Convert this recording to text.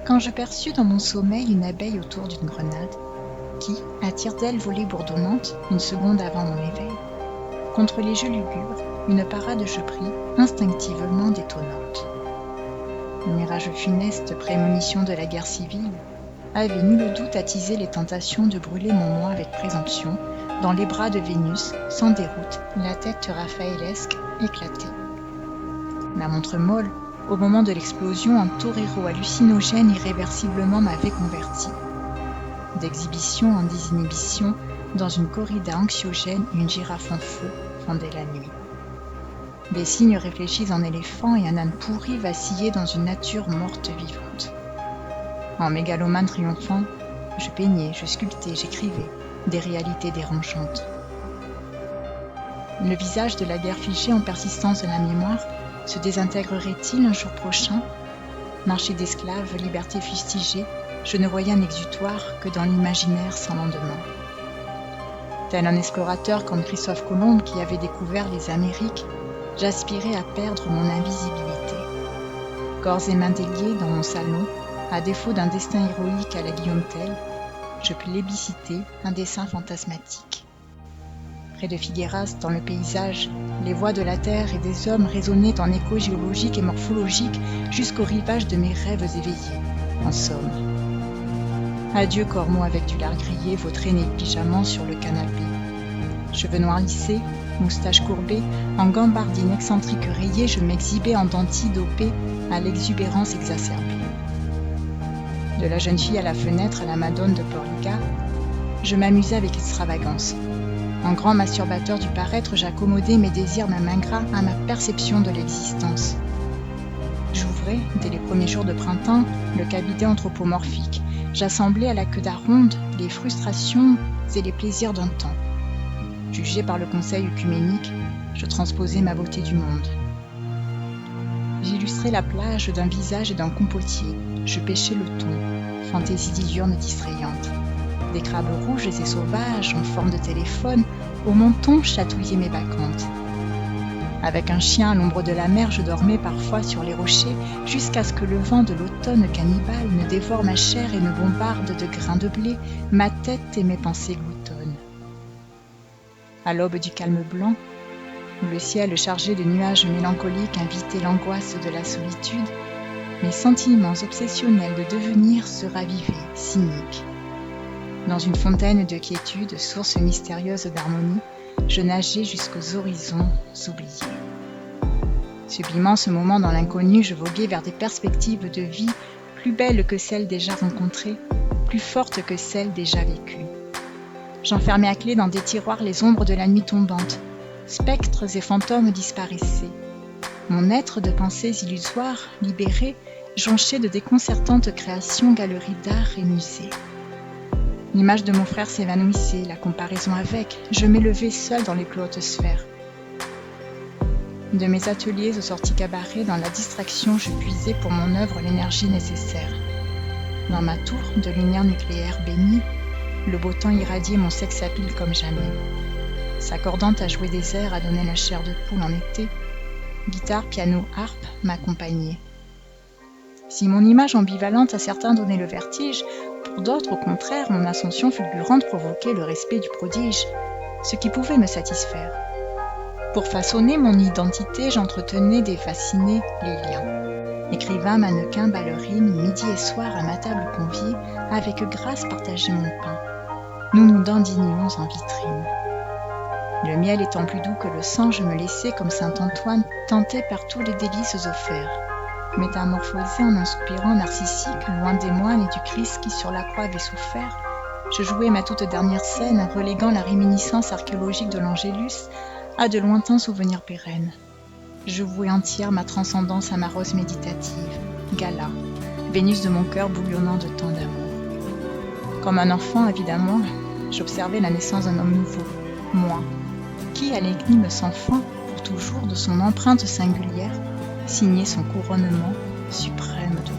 quand je perçus dans mon sommeil une abeille autour d'une grenade, qui, à tire-d'aile volée bourdonnante, une seconde avant mon éveil, contre les jeux lugubres, une parade je pris, instinctivement détonnante. Le mirage funeste prémonition de la guerre civile avait nul doute attisé les tentations de brûler mon moi avec présomption, dans les bras de Vénus, sans déroute, la tête raphaëlesque éclatée. La montre molle, au moment de l'explosion, un torero hallucinogène irréversiblement m'avait converti. D'exhibition en désinhibition, dans une corrida anxiogène, une girafe en feu fendait la nuit. Des cygnes réfléchis en éléphants et un âne pourri vacillaient dans une nature morte vivante. En mégalomane triomphant, je peignais, je sculptais, j'écrivais des réalités dérangeantes. Le visage de la guerre figée en persistance de la mémoire se désintégrerait-il un jour prochain? Marché d'esclaves, liberté fustigée, je ne voyais un exutoire que dans l'imaginaire sans lendemain. Tel un explorateur comme Christophe Colomb qui avait découvert les Amériques, j'aspirais à perdre mon invisibilité. Corps et mains déliés dans mon salon, à défaut d'un destin héroïque à la Guillaume Tell, je plébiscitais un dessin fantasmatique. Près de Figueras, dans le paysage, les voix de la terre et des hommes résonnaient en écho géologique et morphologique jusqu'au rivage de mes rêves éveillés, en somme. Adieu cormeaux avec du lard grillé vautré négligemment sur le canapé. Cheveux noirs lissés, moustache courbée, en gambardine excentrique rayée, je m'exhibais en dentille dopée à l'exubérance exacerbée. De la jeune fille à la fenêtre à la Madone de Porlica, je m'amusais avec extravagance. En grand masturbateur du paraître, j'accommodais mes désirs d'un ingrat à ma perception de l'existence. J'ouvrais, dès les premiers jours de printemps, le cabinet anthropomorphique. J'assemblais à la queue d'aronde les frustrations et les plaisirs d'un temps. Jugé par le conseil œcuménique, je transposais ma beauté du monde. J'illustrais la plage d'un visage et d'un compotier. Je pêchais le thon, fantaisie diurne distrayante. Des crabes rouges et sauvages en forme de téléphone, au menton chatouillaient mes bacchantes. Avec un chien à l'ombre de la mer, je dormais parfois sur les rochers, jusqu'à ce que le vent de l'automne cannibale ne dévore ma chair et ne bombarde de grains de blé ma tête et mes pensées gloutonnes. À l'aube du calme blanc, où le ciel chargé de nuages mélancoliques invitait l'angoisse de la solitude, mes sentiments obsessionnels de devenir se ravivaient, cyniques. Dans une fontaine de quiétude, source mystérieuse d'harmonie, je nageais jusqu'aux horizons oubliés. Sublimant ce moment dans l'inconnu, je voguais vers des perspectives de vie plus belles que celles déjà rencontrées, plus fortes que celles déjà vécues. J'enfermais à clé dans des tiroirs les ombres de la nuit tombante. Spectres et fantômes disparaissaient. Mon être de pensées illusoires, libéré, jonché de déconcertantes créations, galeries d'art et musées. L'image de mon frère s'évanouissait, la comparaison avec, je m'élevais seul dans les plus hautes sphères. De mes ateliers aux sorties cabarets, dans la distraction, je puisais pour mon œuvre l'énergie nécessaire. Dans ma tour de lumière nucléaire bénie, le beau temps irradiait mon sex appeal comme jamais. S'accordant à jouer des airs, à donner la chair de poule en été, guitare, piano, harpe m'accompagnaient. Si mon image ambivalente à certains donnait le vertige, pour d'autres, au contraire, mon ascension fulgurante provoquait le respect du prodige, ce qui pouvait me satisfaire. Pour façonner mon identité, j'entretenais des fascinés les liens. Écrivain, mannequin, ballerine, midi et soir à ma table conviée, avec grâce partageais mon pain. Nous nous dandinions en vitrine. Le miel étant plus doux que le sang, je me laissais, comme saint Antoine, tenter par tous les délices offerts. Métamorphosé en un soupirant narcissique, loin des moines et du Christ qui sur la croix avait souffert, je jouais ma toute dernière scène, reléguant la réminiscence archéologique de l'Angélus à de lointains souvenirs pérennes. Je vouais entière ma transcendance à ma rose méditative, Gala, Vénus de mon cœur bouillonnant de tant d'amour. Comme un enfant, évidemment, j'observais la naissance d'un homme nouveau, moi, qui, à l'énigme sans fin, pour toujours, de son empreinte singulière, signait son couronnement suprême de